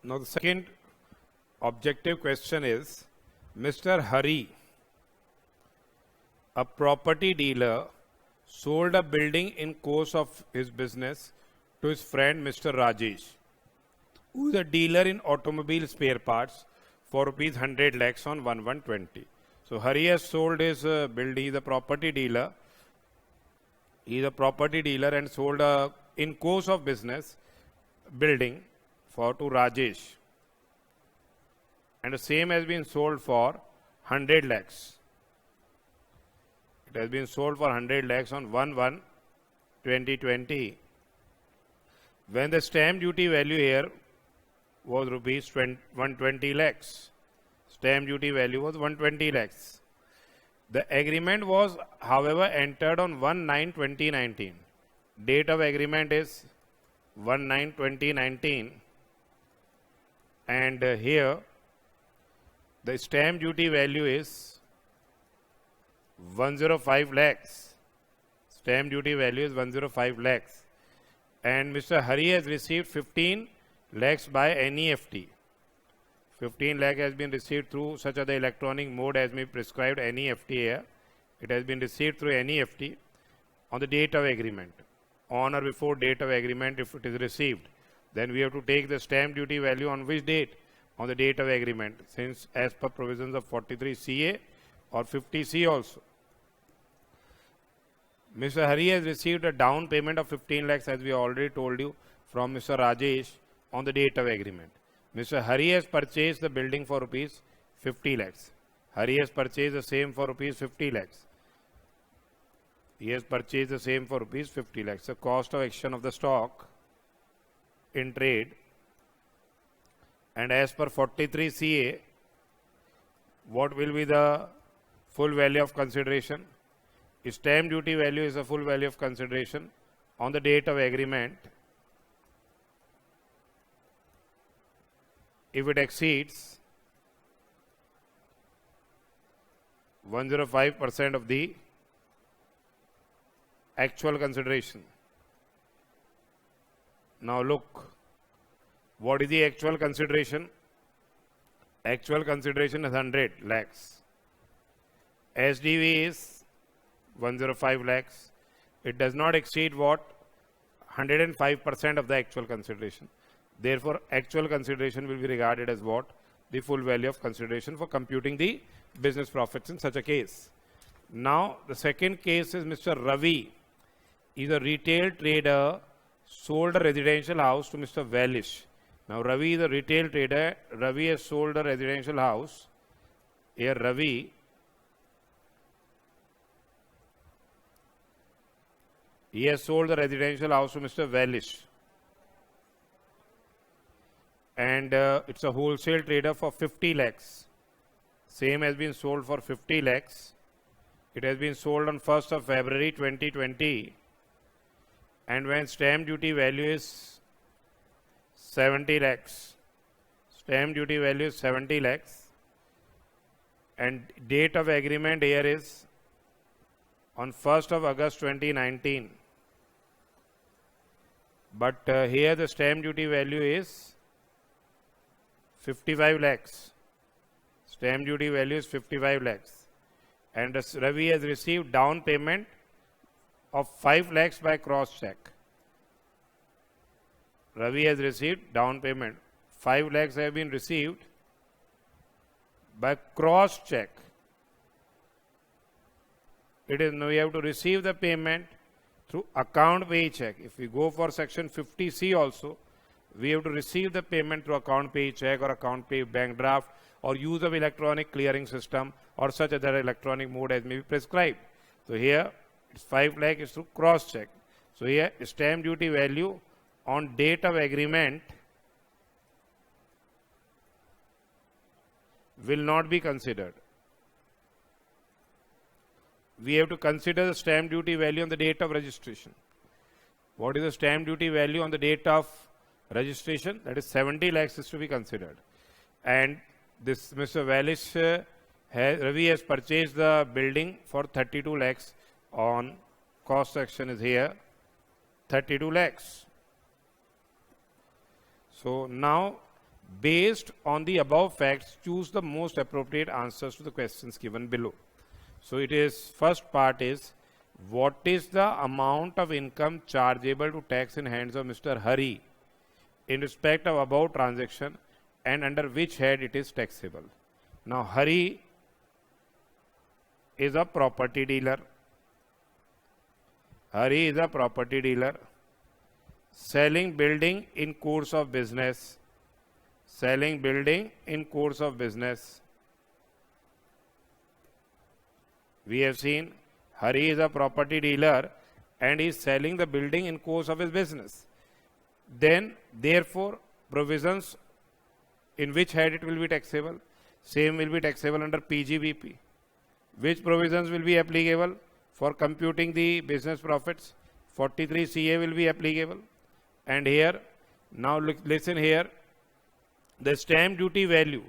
Now the second objective question is, Mr. Hari, a property dealer, sold a building in course of his business to his friend Mr. Rajesh, who is a dealer in automobile spare parts, for rupees 100 lakhs on 1120. So Hari has sold his building. He is a property dealer. He is a property dealer and sold a in course of business building to Rajesh, and the same has been sold for 100 lakhs. It has been sold for 100 lakhs on 1/1/2020, when the stamp duty value here was rupees 120 lakhs. Stamp duty value was 120 lakhs. The agreement was, however, entered on 1/9/2019. Date of agreement is 1/9/2019, and here the stamp duty value is 105 lakhs. Stamp duty value is 105 lakhs. And Mr. Hari has received 15 lakhs by NEFT. 15 lakh has been received through such other electronic mode as may be prescribed NEFT here. It has been received through NEFT on the date of agreement. On or before date of agreement, if it is received, then we have to take the stamp duty value on which date? On the date of agreement, since as per provisions of 43 CA or 50 C also. Mr. Hari has received a down payment of 15 lakhs, as we already told you, from Mr. Rajesh on the date of agreement. Mr. Hari has purchased the building for rupees 50 lakhs. Hari has purchased the same for rupees 50 lakhs. He has purchased the same for rupees 50 lakhs. The cost of action of the stock in trade, and as per 43 CA, what will be the full value of consideration? Stamp duty value is the full value of consideration on the date of agreement if it exceeds 105% of the actual consideration. Now look, what is the actual consideration? Actual consideration is 100 lakhs. SDV is 105 lakhs. It does not exceed what? 105% of the actual consideration. Therefore, actual consideration will be regarded as what? The full value of consideration for computing the business profits in such a case. Now, the second case is Mr. Ravi is a retail trader, sold a residential house to Mr. Valish. Now, Ravi is a retail trader. Ravi has sold a residential house. Here, Ravi he has sold the residential house to Mr. Valish. And it's a wholesale trader for 50 lakhs. Same has been sold for 50 lakhs. It has been sold on 1st of February 2020. And when stamp duty value is 70 lakhs. Stamp duty value is 70 lakhs. And date of agreement here is on 1st of August 2019. But here the stamp duty value is 55 lakhs. Stamp duty value is 55 lakhs. And Ravi has received down payment of 5 lakhs by cross check. Ravi has received down payment. 5 lakhs have been received by cross check. It is now we have to receive the payment through account pay check. If we go for section 50C also, we have to receive the payment through account pay check or account pay bank draft or use of electronic clearing system or such other electronic mode as may be prescribed. So here it's 5 lakh is through cross check. So here stamp duty value on date of agreement will not be considered. We have to consider the stamp duty value on the date of registration. What is the stamp duty value on the date of registration? That is 70 lakhs is to be considered. And this Mr. Valish Ravi has purchased the building for 32 lakhs on cost section is here 32 lakhs. So now Based on the above facts, choose the most appropriate answers to the questions given below. So it is, first part is, what is the amount of income chargeable to tax in hands of Mr. Hari in respect of above transaction and under which head it is taxable? Now Hari is a property dealer. Hari is a property dealer selling building in course of business. Selling building in course of business. We have seen Hari is a property dealer and he is selling the building in course of his business. Then, therefore, provisions in which head it will be taxable? Same will be taxable under PGBP. Which provisions will be applicable for computing the business profits? 43 CA will be applicable. And here, now listen here, the stamp duty value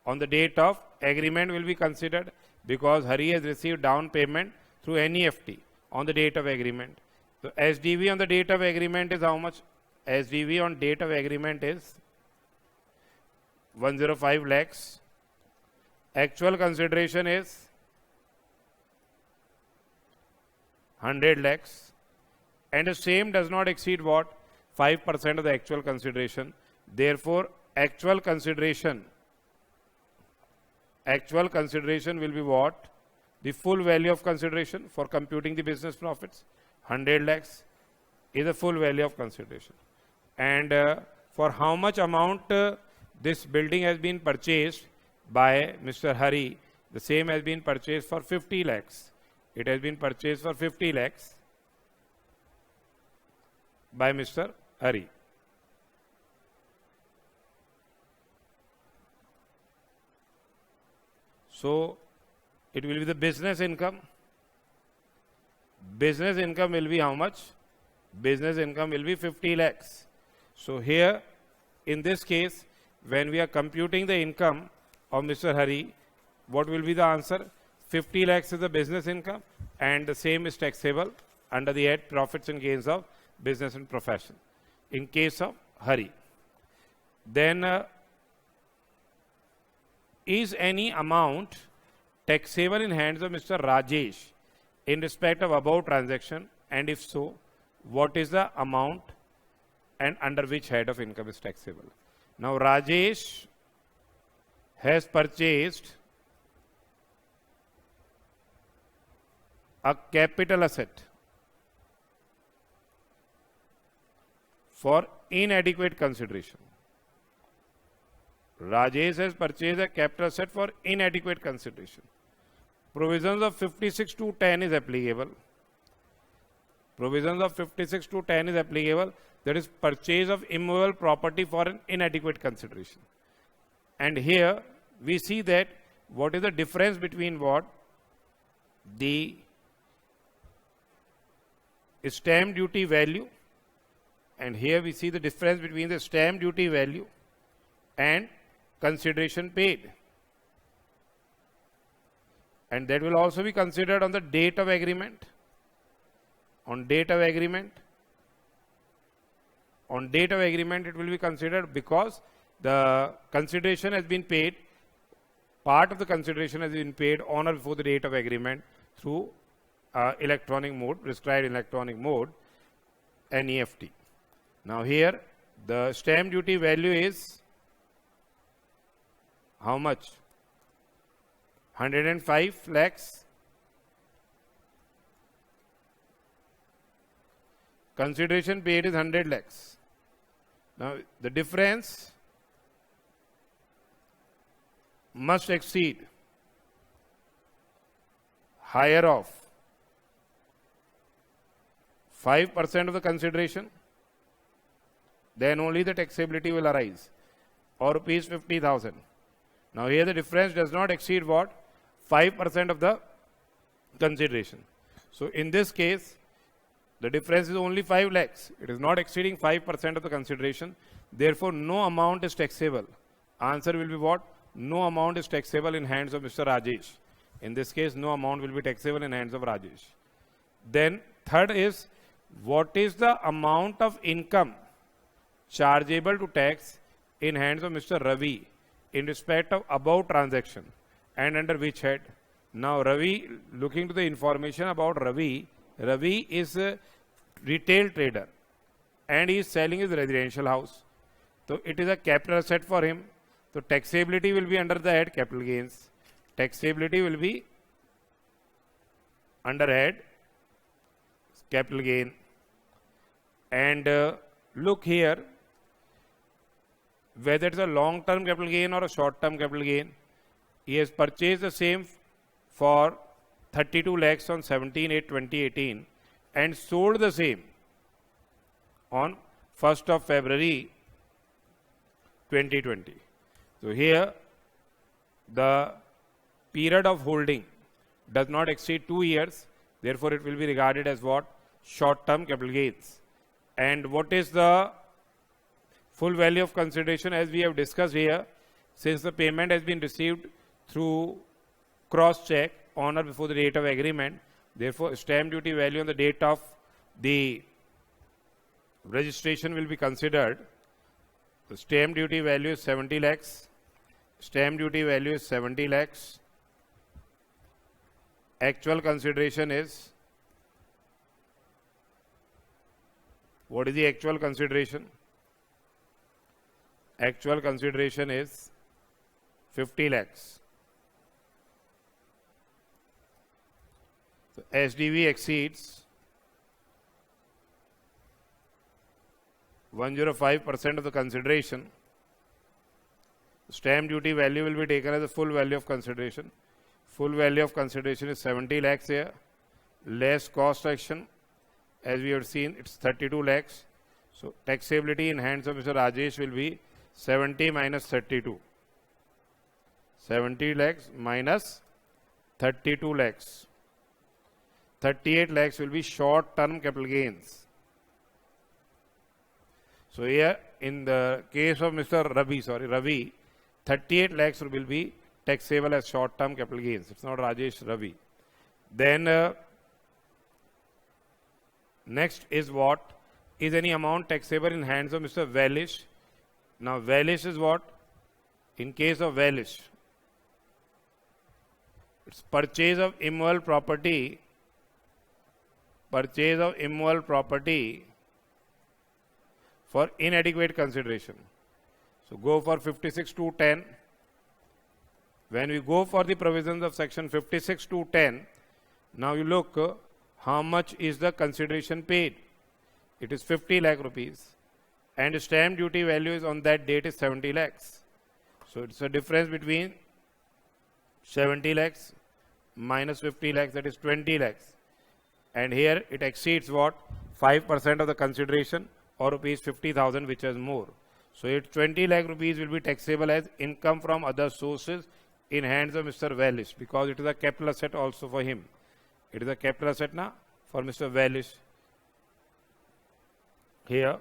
on the date of agreement will be considered because Hari has received down payment through NEFT on the date of agreement. So SDV on the date of agreement is how much? SDV on date of agreement is 105 lakhs. Actual consideration is 100 lakhs. And the same does not exceed what? 5% of the actual consideration. Therefore, actual consideration will be what? The full value of consideration for computing the business profits. 100 lakhs is the full value of consideration. And for how much amount this building has been purchased by Mr. Hari, the same has been purchased for 50 lakhs. It has been purchased for 50 lakhs by Mr. Hari. So it will be the business income. Business income will be how much? Business income will be 50 lakhs. So here, in this case, when we are computing the income of Mr. Hari, what will be the answer? 50 lakhs is the business income and the same is taxable under the head profits and gains of business and profession in case of Hari. Then is any amount taxable in hands of Mr. Rajesh in respect of above transaction, and if so, what is the amount and under which head of income is taxable? Now Rajesh has purchased a capital asset for inadequate consideration. Rajesh has purchased a capital asset for inadequate consideration. Provisions of 56 to 10 is applicable. Provisions of 56 to 10 is applicable. That is purchase of immovable property for an inadequate consideration. And here we see that what is the difference between what? The stamp duty value, and here we see the difference between the stamp duty value and consideration paid. And that will also be considered on the date of agreement. On date of agreement. On date of agreement it will be considered because the consideration has been paid, part of the consideration has been paid on or before the date of agreement through electronic mode, prescribed electronic mode, NEFT. Now here the stamp duty value is how much? 105 lakhs. Consideration paid is 100 lakhs. Now the difference must exceed higher of 5% of the consideration, then only the taxability will arise, or rupees 50,000. Now here the difference does not exceed what? 5% of the consideration. So in this case, the difference is only 5 lakhs. It is not exceeding 5% of the consideration. Therefore, no amount is taxable. Answer will be what? No amount is taxable in hands of Mr. Rajesh. In this case, no amount will be taxable in hands of Rajesh. Then third is, what is the amount of income chargeable to tax in hands of Mr. Ravi in respect of above transaction and under which head? Now Ravi, looking to the information about Ravi, Ravi is a retail trader and he is selling his residential house. So it is a capital asset for him. So taxability will be under the head capital gains. Taxability will be under head capital gain. And look here, whether it's a long-term capital gain or a short-term capital gain, he has purchased the same for 32 lakhs on 17/8/2018 and sold the same on 1st of February 2020. So here the period of holding does not exceed 2 years, therefore it will be regarded as what? Short-term capital gains. And what is the full value of consideration? As we have discussed here, since the payment has been received through cross check on or before the date of agreement, therefore stamp duty value on the date of the registration will be considered. The stamp duty value is 70 lakhs. Stamp duty value is 70 lakhs. Actual consideration is, what is the actual consideration? Actual consideration is 50 lakhs. So SDV exceeds 105% of the consideration. Stamp duty value will be taken as the full value of consideration. Full value of consideration is 70 lakhs here. Less cost action, as we have seen, it's 32 lakhs. So taxability in hands of Mr. Rajesh will be 70 minus 32. 70 lakhs minus 32 lakhs. 38 lakhs will be short-term capital gains. So here in the case of Mr. Ravi, 38 lakhs will be taxable as short-term capital gains. It's not Rajesh, Ravi. Then next is what? Is any amount taxable in hands of Mr. Valish? Now Valish is what? In case of Valish, it's purchase of immovable property. Purchase of immovable property for inadequate consideration. So go for 56(2)(10). When we go for the provisions of section 56(2)(10), now you look how much is the consideration paid. It is 50 lakh rupees and stamp duty value is on that date is 70 lakhs. So it's a difference between 70 lakhs minus 50 lakhs, that is 20 lakhs. And here it exceeds what? 5% of the consideration or rupees 50,000, which is more. So it's 20 lakh rupees will be taxable as income from other sources in hands of Mr. Valish, because it is a capital asset also for him. It is a capital asset now for Mr. Valish. Here,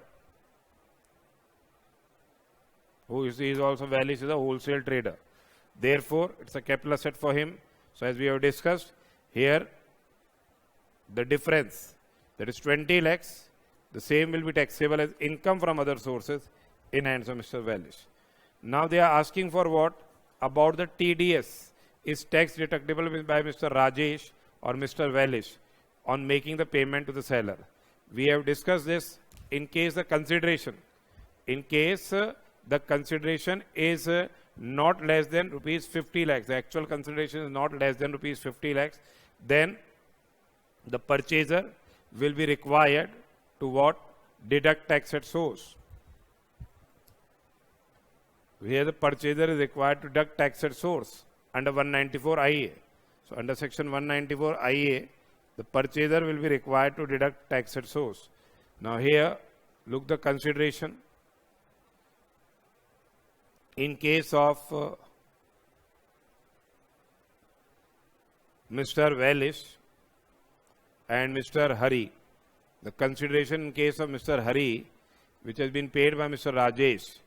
who is also Valish is a wholesale trader. Therefore, it's a capital asset for him. So as we have discussed, here the difference, that is 20 lakhs, the same will be taxable as income from other sources in hands of Mr. Valish. Now they are asking for what? About the TDS. Is tax deductible by Mr. Rajesh or Mr. Valish on making the payment to the seller? We have discussed this in case the consideration. In case the consideration is not less than rupees 50 lakhs, the actual consideration is not less than rupees 50 lakhs, then the purchaser will be required to what? Deduct tax at source. Here the purchaser is required to deduct tax at source under 194 IA. So under section 194 IA, the purchaser will be required to deduct tax at source. Now here, look the consideration. In case of Mr. Valish and Mr. Hari, the consideration in case of Mr. Hari, which has been paid by Mr. Rajesh,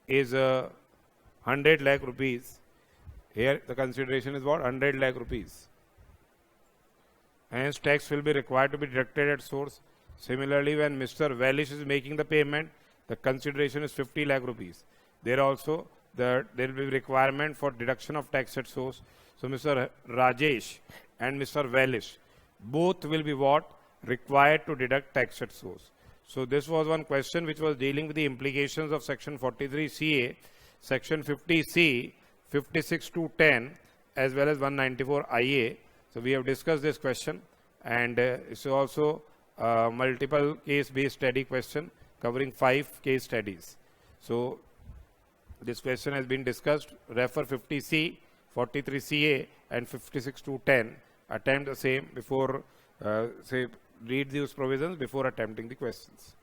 is 100 lakh rupees. Here the consideration is what? 100 lakh rupees. Hence tax will be required to be deducted at source. Similarly, when Mr. Valish is making the payment, the consideration is 50 lakh rupees. there also there will be requirement for deduction of tax at source. So Mr. Rajesh and Mr. Velish, both will be what? Required to deduct tax at source. So this was one question which was dealing with the implications of section 43 CA, section 50C, 56 to 10, as well as 194 IA. So we have discussed this question, and it's also multiple case based study question covering 5 case studies. So this question has been discussed. Refer 50C, 43 CA and 56 to 10. Attempt the same before, read these provisions before attempting the questions.